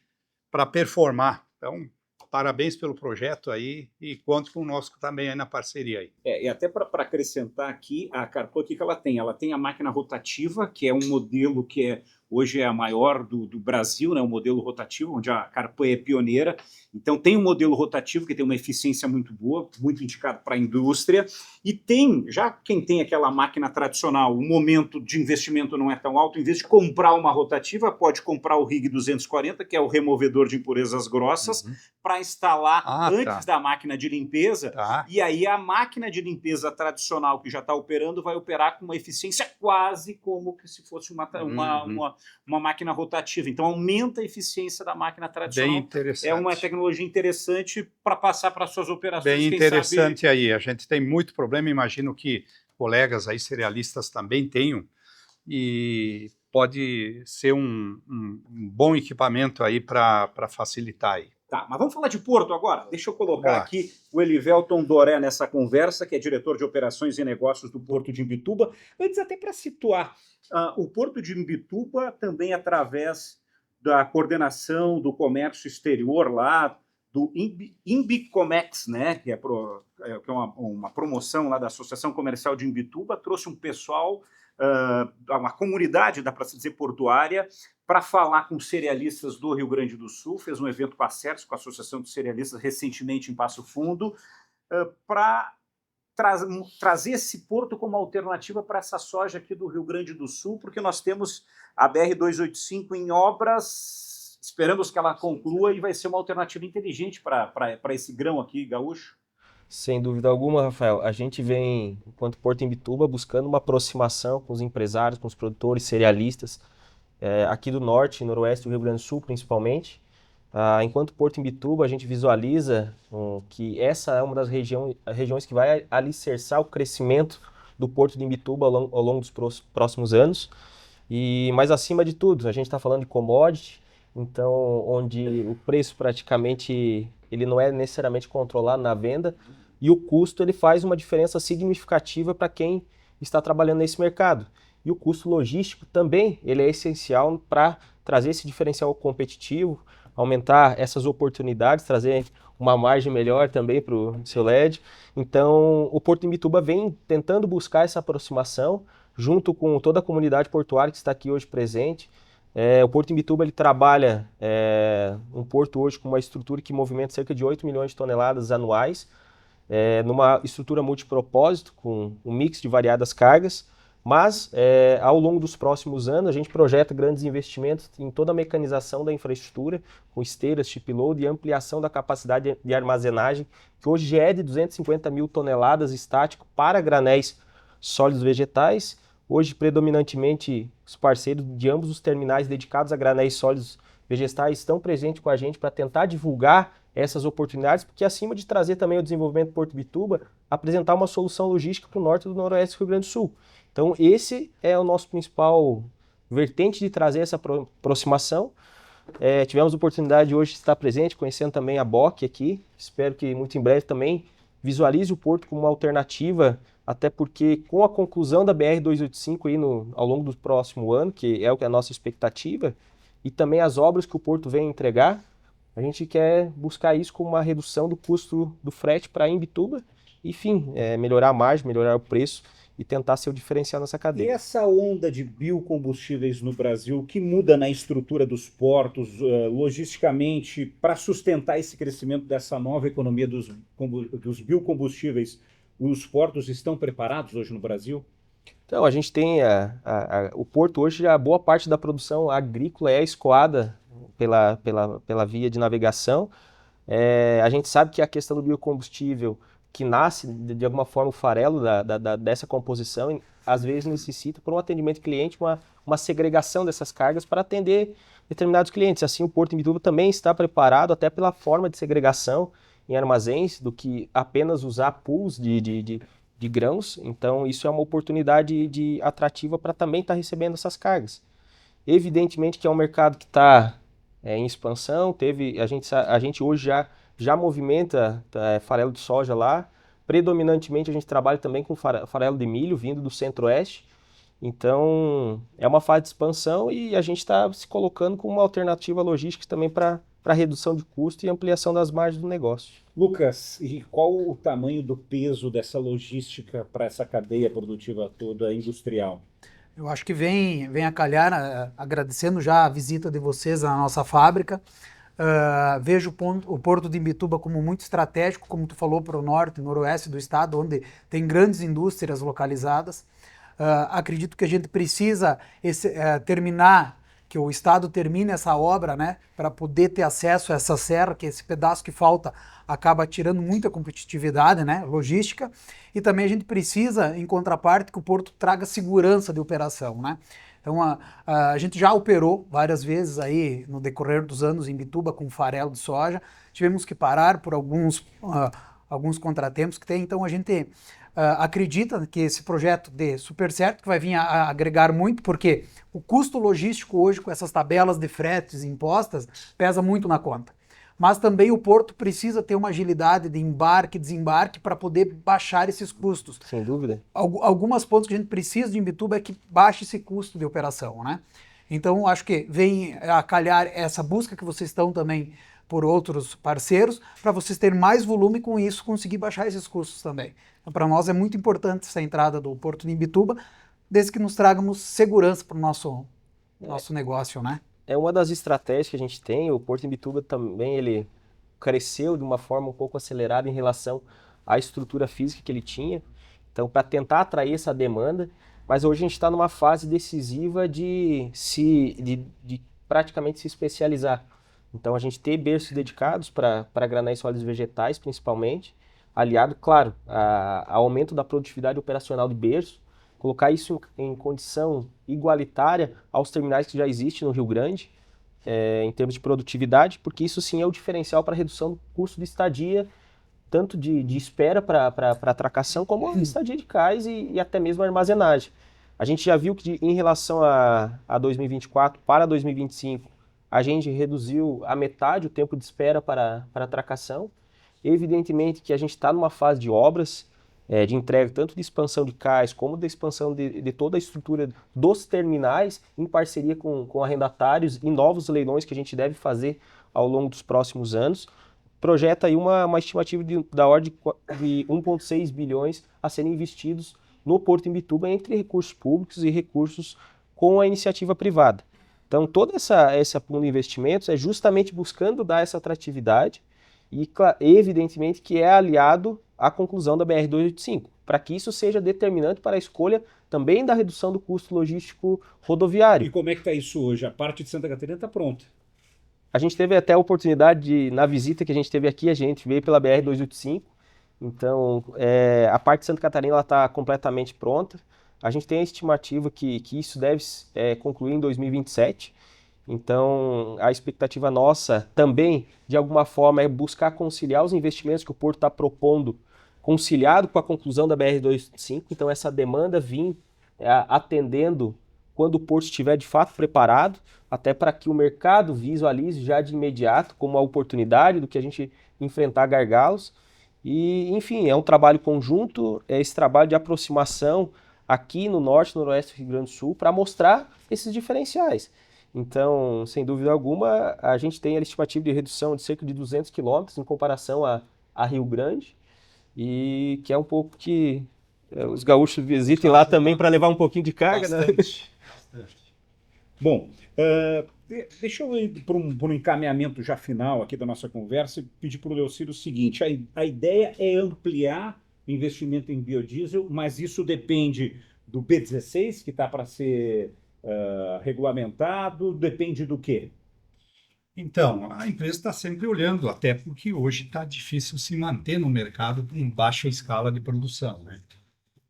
para performar. Então, parabéns pelo projeto aí e conte conosco também aí na parceria aí. E até para acrescentar aqui, a Carpan, o que ela tem? Ela tem a máquina rotativa, que é um modelo que hoje é a maior do Brasil, né, um modelo rotativo, onde a Carpan é pioneira. Então tem um modelo rotativo que tem uma eficiência muito boa, muito indicado para a indústria, e tem, já quem tem aquela máquina tradicional, o momento de investimento não é tão alto, em vez de comprar uma rotativa, pode comprar o RIG 240, que é o removedor de impurezas grossas, para instalar antes da máquina de limpeza, e aí a máquina de limpeza tradicional que já está operando vai operar com uma eficiência quase como que se fosse uma máquina rotativa. Então aumenta a eficiência da máquina tradicional. Bem interessante. É uma tecnologia interessante para passar para suas operações. Bem interessante aí. A gente tem muito problema, imagino que colegas aí cerealistas também tenham, e pode ser um bom equipamento aí para facilitar aí. Tá, mas vamos falar de Porto agora? Deixa eu colocar aqui o Elivelton Doré nessa conversa, que é diretor de operações e negócios do Porto de Imbituba. Antes, até para situar, o Porto de Imbituba também, através da coordenação do comércio exterior lá, do Imbicomex, né, que é uma promoção lá da Associação Comercial de Imbituba, trouxe um pessoal, uma comunidade, dá para se dizer, portuária, para falar com cerealistas do Rio Grande do Sul, fez um evento parceiro com a Associação de Cerealistas recentemente em Passo Fundo, para trazer esse porto como alternativa para essa soja aqui do Rio Grande do Sul, porque nós temos a BR-285 em obras, esperamos que ela conclua, e vai ser uma alternativa inteligente para esse grão aqui, gaúcho. Sem dúvida alguma, Rafael. A gente vem, enquanto Porto Imbituba, buscando uma aproximação com os empresários, com os produtores, cerealistas, aqui do norte e noroeste do Rio Grande do Sul, principalmente. Enquanto Porto Imbituba, a gente visualiza que essa é uma das regiões que vai alicerçar o crescimento do Porto de Imbituba ao longo dos próximos anos. Mas, acima de tudo, a gente está falando de commodity, então, onde o preço praticamente ele não é necessariamente controlado na venda, e o custo ele faz uma diferença significativa para quem está trabalhando nesse mercado. E o custo logístico também ele é essencial para trazer esse diferencial competitivo, aumentar essas oportunidades, trazer uma margem melhor também para o seu LED. Então, o Porto Imbituba vem tentando buscar essa aproximação, junto com toda a comunidade portuária que está aqui hoje presente. O Porto Imbituba ele trabalha um porto hoje com uma estrutura que movimenta cerca de 8 milhões de toneladas anuais, numa estrutura multipropósito, com um mix de variadas cargas. Mas, ao longo dos próximos anos, a gente projeta grandes investimentos em toda a mecanização da infraestrutura, com esteiras, chip load e ampliação da capacidade de armazenagem, que hoje já é de 250 mil toneladas estático para granéis sólidos vegetais. Hoje, predominantemente, os parceiros de ambos os terminais dedicados a granéis sólidos vegetais estão presentes com a gente para tentar divulgar essas oportunidades, porque acima de trazer também o desenvolvimento do Porto de Bitoba, apresentar uma solução logística para o norte e do noroeste do Rio Grande do Sul. Então, esse é o nosso principal vertente de trazer essa aproximação. Tivemos a oportunidade hoje de estar presente, conhecendo também a BOC aqui. Espero que muito em breve também visualize o Porto como uma alternativa, até porque com a conclusão da BR-285 aí ao longo do próximo ano, que é o que é a nossa expectativa, e também as obras que o Porto vem entregar, a gente quer buscar isso como uma redução do custo do frete para Imbituba, enfim, melhorar a margem, melhorar o preço e tentar ser o diferencial nessa E cadeia. essa onda de biocombustíveis no Brasil, o que muda na estrutura dos portos, logisticamente, para sustentar esse crescimento dessa nova economia dos biocombustíveis, os portos estão preparados hoje no Brasil? Então, a gente tem o Porto hoje, a boa parte da produção agrícola é escoada pela via de navegação. A gente sabe que a questão do biocombustível, que nasce de alguma forma o farelo dessa composição, às vezes necessita, por um atendimento cliente, uma segregação dessas cargas para atender determinados clientes. Assim, o Porto de Imbituba também está preparado, até pela forma de segregação em armazéns, do que apenas usar pools de grãos. Então, isso é uma oportunidade atrativa para também estar recebendo essas cargas. Evidentemente que é um mercado que está em expansão. A gente hoje já movimenta farelo de soja lá. Predominantemente a gente trabalha também com farelo de milho vindo do centro-oeste. Então é uma fase de expansão e a gente está se colocando como uma alternativa logística também para redução de custo e ampliação das margens do negócio. Lucas, e qual o tamanho do peso dessa logística para essa cadeia produtiva toda industrial? Eu acho que vem a calhar, agradecendo já a visita de vocês à nossa fábrica. Vejo o Porto de Imbituba como muito estratégico, como tu falou, para o norte e noroeste do estado, onde tem grandes indústrias localizadas. Acredito que a gente precisa terminar, que o estado termine essa obra, né, para poder ter acesso a essa serra, que esse pedaço que falta acaba tirando muita competitividade, né, logística, e também a gente precisa, em contraparte, que o Porto traga segurança de operação, né. Então a gente já operou várias vezes aí no decorrer dos anos em Imbituba com farelo de soja, tivemos que parar por alguns contratempos que tem, então a gente acredita que esse projeto dê super certo, que vai vir a agregar muito, porque o custo logístico hoje com essas tabelas de fretes impostas pesa muito na conta. Mas também o Porto precisa ter uma agilidade de embarque e desembarque para poder baixar esses custos. Sem dúvida. Algumas pontos que a gente precisa de Imbituba é que baixe esse custo de operação, né? Então, acho que vem a calhar essa busca que vocês estão também por outros parceiros, para vocês terem mais volume e com isso conseguir baixar esses custos também. Então, para nós é muito importante essa entrada do Porto de Imbituba, desde que nos tragamos segurança para o nosso negócio, né? É uma das estratégias que a gente tem. O Porto de Imbituba também ele cresceu de uma forma um pouco acelerada em relação à estrutura física que ele tinha. Então, para tentar atrair essa demanda, mas hoje a gente está numa fase decisiva de praticamente se especializar. Então, a gente ter berços dedicados para granéis sólidos vegetais, principalmente, aliado, claro, ao aumento da produtividade operacional de berço, colocar isso em condição igualitária aos terminais que já existem no Rio Grande, em termos de produtividade, porque isso sim é o diferencial para a redução do custo de estadia, tanto de espera para atracação, como a estadia de cais e até mesmo a armazenagem. A gente já viu que em relação a 2024 para 2025, a gente reduziu a metade o tempo de espera para atracação. Evidentemente que a gente está numa fase de obras, de entrega tanto de expansão de cais como de expansão de toda a estrutura dos terminais em parceria com arrendatários e novos leilões que a gente deve fazer ao longo dos próximos anos. Projeta aí uma estimativa da ordem de 1,6 bilhões a serem investidos no Porto de Imbituba entre recursos públicos e recursos com a iniciativa privada. Então toda essa pool de investimentos é justamente buscando dar essa atratividade e evidentemente que é aliado a conclusão da BR-285, para que isso seja determinante para a escolha também da redução do custo logístico rodoviário. E como é que está isso hoje? A parte de Santa Catarina está pronta. A gente teve até a oportunidade de, na visita que a gente teve aqui, a gente veio pela BR-285, então a parte de Santa Catarina está completamente pronta. A gente tem a estimativa que isso deve concluir em 2027, então a expectativa nossa também, de alguma forma, é buscar conciliar os investimentos que o Porto está propondo, conciliado com a conclusão da BR-285, então essa demanda vir atendendo quando o Porto estiver de fato preparado, até para que o mercado visualize já de imediato como a oportunidade do que a gente enfrentar gargalos. E, enfim, é um trabalho conjunto, é esse trabalho de aproximação aqui no norte, noroeste do Rio Grande do Sul, para mostrar esses diferenciais. Então, sem dúvida alguma, a gente tem a estimativa de redução de cerca de 200 quilômetros em comparação a Rio Grande, e que é um pouco que os gaúchos visitem lá também para levar um pouquinho de carga. Bastante. Né? Bom, deixa eu ir para um encaminhamento já final aqui da nossa conversa e pedir para o Leocídio o seguinte: a ideia é ampliar o investimento em biodiesel, mas isso depende do B16, que está para ser regulamentado, depende do quê? Então, a empresa está sempre olhando, até porque hoje está difícil se manter no mercado com baixa escala de produção, né?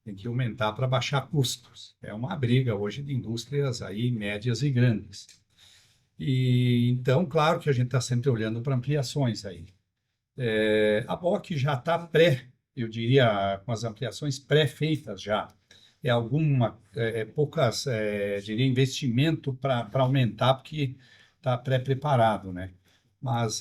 Tem que aumentar para baixar custos. É uma briga hoje de indústrias aí médias e grandes. E então, claro que a gente está sempre olhando para ampliações aí. A BOC já está eu diria, com as ampliações pré-feitas já. Poucas, diria, investimento para aumentar, porque está pré-preparado, né? Mas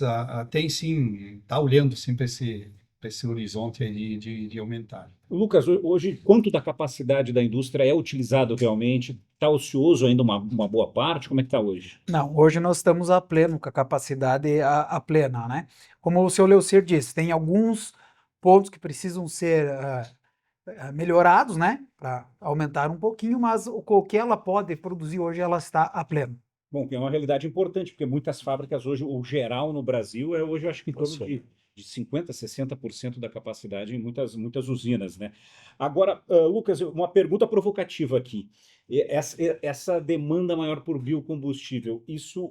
tem sim, está olhando sim para esse horizonte aí de aumentar. Lucas, hoje, quanto da capacidade da indústria é utilizado realmente? Está ocioso ainda uma boa parte? Como é que está hoje? Não, hoje nós estamos a pleno, com a capacidade a plena, né? Como o senhor Leocir disse, tem alguns pontos que precisam ser melhorados, né? Para aumentar um pouquinho, mas o que ela pode produzir hoje, ela está a pleno. Bom, que é uma realidade importante, porque muitas fábricas hoje, o geral no Brasil, hoje eu acho que em torno de 50%, 60% da capacidade em muitas usinas, né? Agora, Lucas, uma pergunta provocativa aqui. Essa demanda maior por biocombustível, isso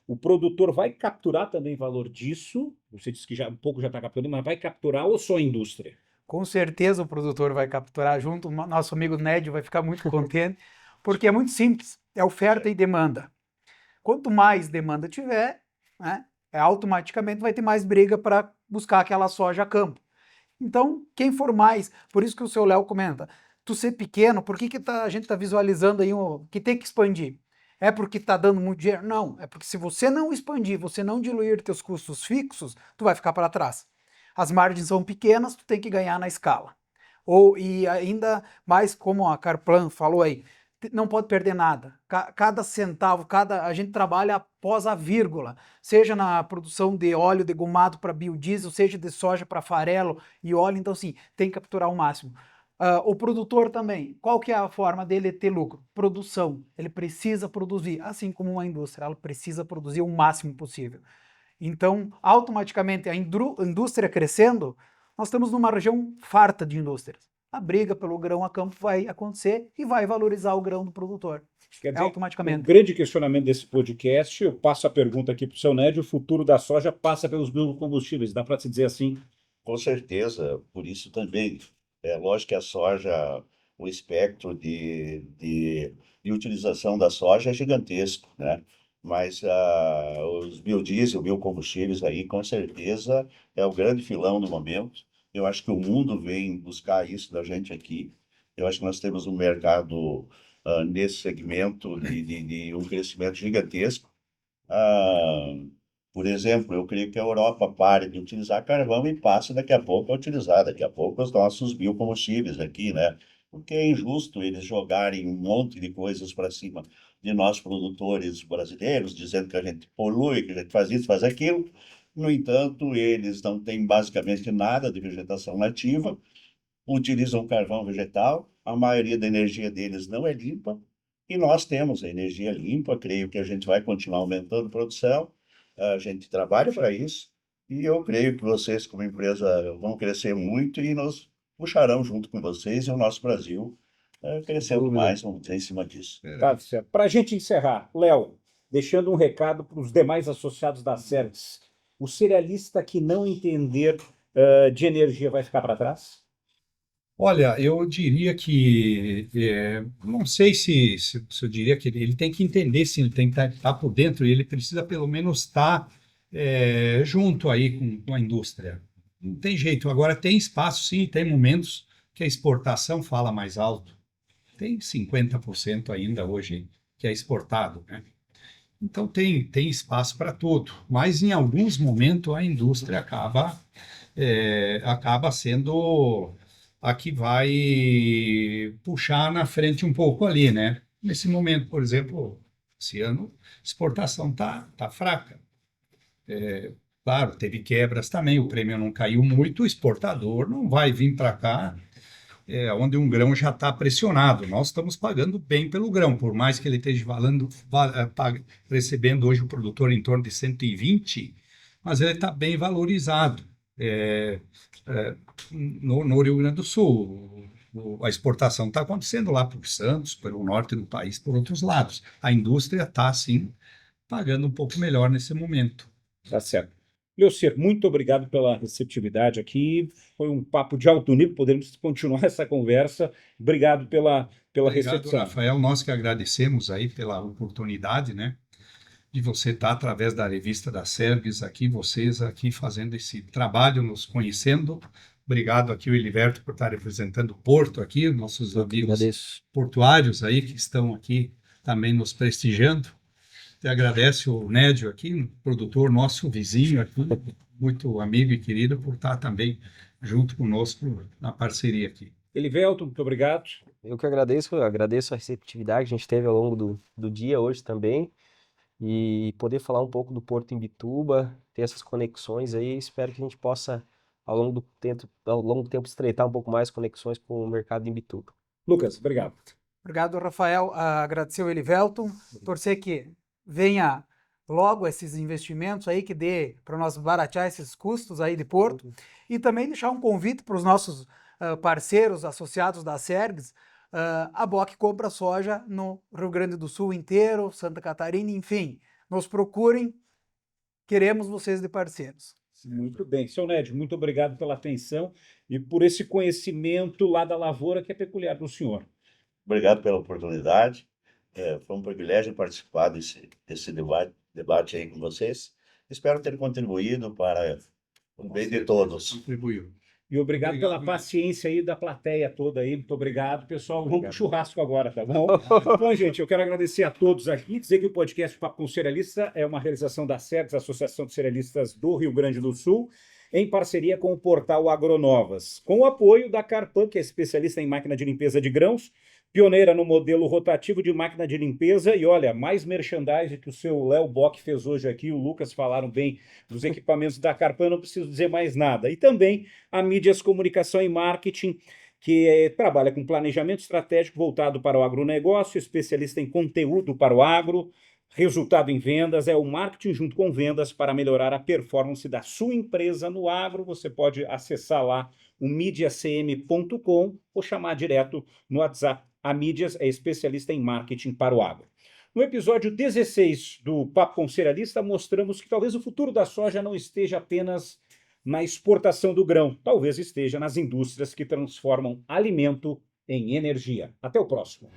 o produtor vai capturar também valor disso? Você disse que já um pouco já está capturando, mas vai capturar ou só a indústria? Com certeza o produtor vai capturar junto, o nosso amigo Nédio vai ficar muito contente, porque é muito simples, é oferta e demanda. Quanto mais demanda tiver, né, automaticamente vai ter mais briga para buscar aquela soja a campo. Então, quem for mais, por isso que o seu Léo comenta, tu ser pequeno, por que a gente está visualizando aí que tem que expandir? É porque está dando muito dinheiro? Não, é porque se você não expandir, você não diluir teus custos fixos, tu vai ficar para trás. As margens são pequenas, tu tem que ganhar na escala. E ainda mais, como a Carplan falou aí, não pode perder nada. Cada centavo, a gente trabalha após a vírgula, seja na produção de óleo degumado para biodiesel, seja de soja para farelo e óleo, então sim, tem que capturar o máximo. O produtor também, qual que é a forma dele ter lucro? Produção, ele precisa produzir, assim como uma indústria, ela precisa produzir o máximo possível. Então, automaticamente, a indústria crescendo, nós estamos numa região farta de indústrias. A briga pelo grão a campo vai acontecer e vai valorizar o grão do produtor. Quer dizer, automaticamente. O grande questionamento desse podcast, eu passo a pergunta aqui para o seu Nédio: o futuro da soja passa pelos biocombustíveis, dá para se dizer assim? Com certeza, por isso também. É lógico que a soja, o espectro de utilização da soja é gigantesco, né? Mas os biodiesel, biocombustíveis aí, com certeza, é o grande filão no momento. Eu acho que o mundo vem buscar isso da gente aqui. Eu acho que nós temos um mercado nesse segmento de um crescimento gigantesco. Por exemplo, eu creio que a Europa pare de utilizar carvão e passe daqui a pouco a utilizar, daqui a pouco, os nossos biocombustíveis aqui, né? Porque é injusto eles jogarem um monte de coisas para cima de nós produtores brasileiros, dizendo que a gente polui, que a gente faz isso, faz aquilo. No entanto, eles não têm basicamente nada de vegetação nativa, utilizam carvão vegetal, a maioria da energia deles não é limpa, e nós temos a energia limpa, creio que a gente vai continuar aumentando a produção, a gente trabalha para isso, E eu creio que vocês, como empresa, vão crescer muito e nos puxarão junto com vocês e o nosso Brasil crescendo mais, vamos dizer, em cima disso. Tá certo. Para a gente encerrar, Léo, deixando um recado para os demais associados da Sergs, o cerealista que não entender de energia vai ficar para trás? Olha, eu diria que, não sei se eu diria que ele tem que entender, sim, ele tem que estar por dentro e ele precisa pelo menos estar junto aí com a indústria. Não tem jeito. Agora tem espaço, sim, tem momentos que a exportação fala mais alto. Tem 50% ainda hoje que é exportado, né? Então tem espaço para tudo, mas em alguns momentos a indústria acaba sendo a que vai puxar na frente um pouco ali, né? Nesse momento, por exemplo, esse ano, a exportação tá fraca. Claro, teve quebras também, o prêmio não caiu muito, o exportador não vai vir para cá onde um grão já está pressionado. Nós estamos pagando bem pelo grão, por mais que ele esteja recebendo hoje o produtor em torno de 120, mas ele está bem valorizado. No Rio Grande do Sul, a exportação está acontecendo lá por Santos, pelo norte do país, por outros lados. A indústria está, sim, pagando um pouco melhor nesse momento. Tá certo. Leocir, muito obrigado pela receptividade aqui. Foi um papo de alto nível, podemos continuar essa conversa. Obrigado pela Obrigado, recepção. Rafael, nós que agradecemos aí pela oportunidade, né, de você estar através da revista da Sergs aqui, vocês aqui fazendo esse trabalho, nos conhecendo. Obrigado aqui o Eliverto por estar representando o Porto aqui, nossos amigos portuários aí que estão aqui também nos prestigiando. Te agradece o Nédio aqui, produtor nosso vizinho aqui, muito amigo e querido, por estar também junto conosco na parceria aqui. Elivelton, muito obrigado. Eu que agradeço a receptividade que a gente teve ao longo do dia hoje também, e poder falar um pouco do Porto em Imbituba, ter essas conexões aí. Espero que a gente possa, ao longo do tempo, estreitar um pouco mais conexões com o mercado de Imbituba. Lucas, obrigado. Obrigado, Rafael. Agradecer o Elivelton, torcer que venha logo esses investimentos aí, que dê para nós baratear esses custos aí de Porto, e também deixar um convite para os nossos parceiros associados da Sergs. A BOC compra soja no Rio Grande do Sul inteiro, Santa Catarina, enfim, nos procurem, queremos vocês de parceiros. Muito bem. Seu Nédio, muito obrigado pela atenção e por esse conhecimento lá da lavoura que é peculiar do senhor. Obrigado pela oportunidade. Foi um privilégio participar desse debate aí com vocês. Espero ter contribuído para o bem de todos. Contribuiu. E obrigado pela paciência aí da plateia toda aí. Muito obrigado, pessoal. Vamos pro churrasco agora, tá bom? Bom, gente, eu quero agradecer a todos aqui, dizer que o podcast Papo com Cerealista é uma realização da Sergs, Associação de Cerealistas do Rio Grande do Sul, em parceria com o portal Agronovas, com o apoio da Carpan, que é especialista em máquina de limpeza de grãos, pioneira no modelo rotativo de máquina de limpeza. E olha, mais merchandising que o seu Léo Bock fez hoje aqui, o Lucas falaram bem dos equipamentos da Carpan, não preciso dizer mais nada. E também a Mídias Comunicação e Marketing, que trabalha com planejamento estratégico voltado para o agronegócio, especialista em conteúdo para o agro, resultado em vendas, é o marketing junto com vendas para melhorar a performance da sua empresa no agro. Você pode acessar lá o mediacm.com ou chamar direto no WhatsApp. A Mídias é especialista em marketing para o agro. No episódio 16 do Papo com Cerealista, mostramos que talvez o futuro da soja não esteja apenas na exportação do grão, talvez esteja nas indústrias que transformam alimento em energia. Até o próximo.